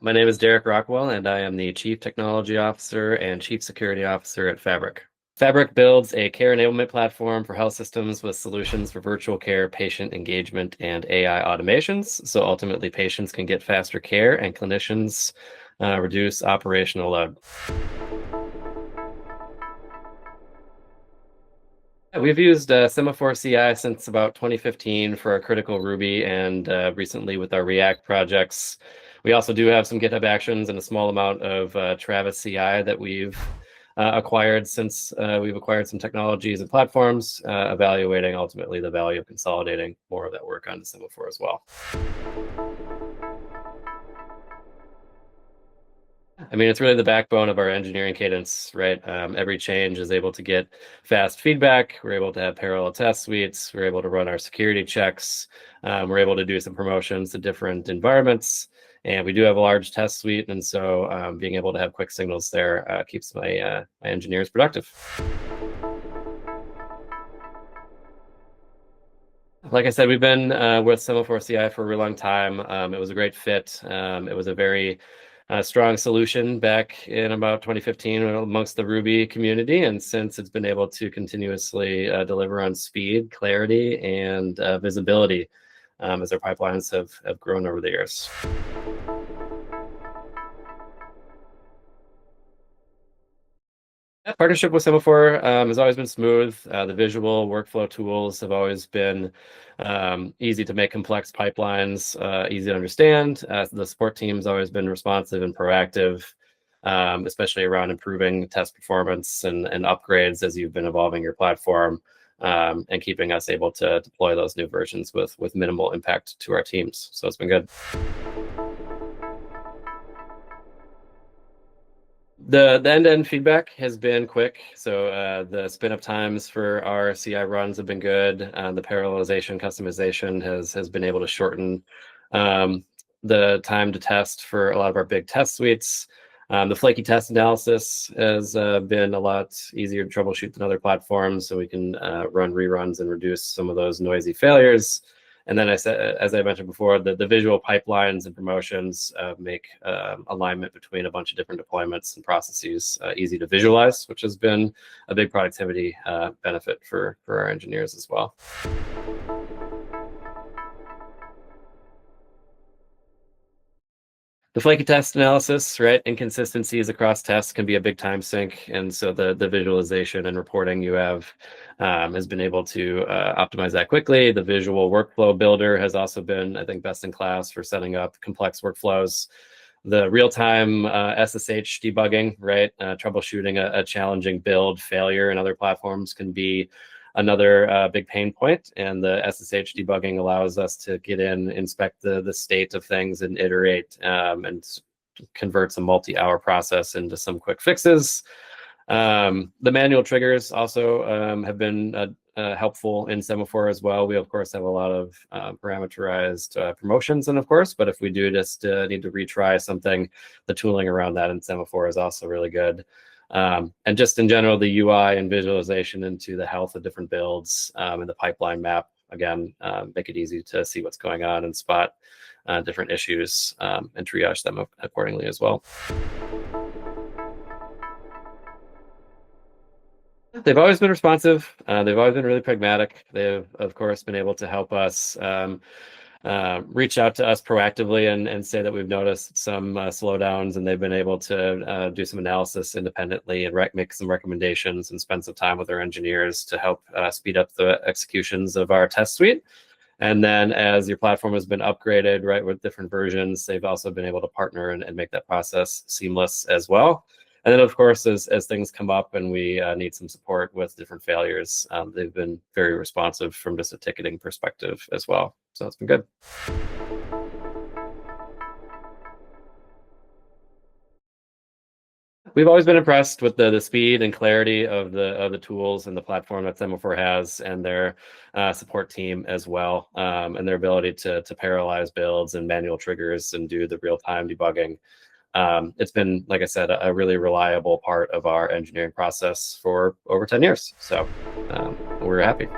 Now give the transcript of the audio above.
My name is Derek Rockwell, and I am the Chief Technology Officer and Chief Security Officer at Fabric. Fabric builds a care enablement platform for health systems with solutions for virtual care, patient engagement, and AI automations. So ultimately, patients can get faster care and clinicians reduce operational load. We've used Semaphore CI since about 2015 for our critical Ruby and recently with our React projects. We also do have some GitHub Actions and a small amount of Travis CI that we've acquired since we've acquired some technologies and platforms, evaluating ultimately the value of consolidating more of that work onto Semaphore as well. I mean, it's really the backbone of our engineering cadence, right? Every change is able to get fast feedback. We're able to have parallel test suites. We're able to run our security checks. We're able to do some promotions to different environments. And we do have a large test suite. And so being able to have quick signals there keeps my engineers productive. Like I said, we've been with Semaphore CI for a really long time. It was a great fit. It was a very strong solution back in about 2015 amongst the Ruby community. And since it's been able to continuously deliver on speed, clarity, and visibility as our pipelines have grown over the years. Yeah, partnership with Semaphore has always been smooth. The visual workflow tools have always been easy to make complex pipelines, easy to understand. The support team's always been responsive and proactive, especially around improving test performance and upgrades as you've been evolving your platform, and keeping us able to deploy those new versions with minimal impact to our teams. So it's been good. The end-to-end feedback has been quick. So the spin-up times for our CI runs have been good. The parallelization customization has been able to shorten the time to test for a lot of our big test suites. The flaky test analysis has been a lot easier to troubleshoot than other platforms, so we can run reruns and reduce some of those noisy failures. And then as I mentioned before, the visual pipelines and promotions make alignment between a bunch of different deployments and processes easy to visualize, which has been a big productivity benefit for our engineers as well. The flaky test analysis, right? Inconsistencies across tests can be a big time sink. And so the visualization and reporting you have has been able to optimize that quickly. The visual workflow builder has also been, I think, best in class for setting up complex workflows. The real-time SSH debugging, right? Troubleshooting a challenging build failure in other platforms can be another big pain point, and the SSH debugging allows us to get in, inspect the state of things, and iterate and converts a multi-hour process into some quick fixes. The manual triggers also have been helpful in Semaphore as well. We, of course, have a lot of parameterized promotions, and of course, but if we do just need to retry something, the tooling around that in Semaphore is also really good. And just in general, the UI and visualization into the health of different builds and the pipeline map, again, make it easy to see what's going on and spot different issues and triage them accordingly as well. They've always been responsive. They've always been really pragmatic. They've, of course, been able to help us reach out to us proactively and say that we've noticed some slowdowns, and they've been able to do some analysis independently and make some recommendations and spend some time with our engineers to help speed up the executions of our test suite. And then as your platform has been upgraded, right, with different versions, they've also been able to partner and make that process seamless as well. And then, of course, as things come up and we need some support with different failures, they've been very responsive from just a ticketing perspective as well. So it's been good. We've always been impressed with the speed and clarity of the tools and the platform that Semaphore has, and their support team as well, and their ability to parallelize builds and manual triggers and do the real-time debugging. It's been, like I said, a really reliable part of our engineering process for over 10 years. So we're happy.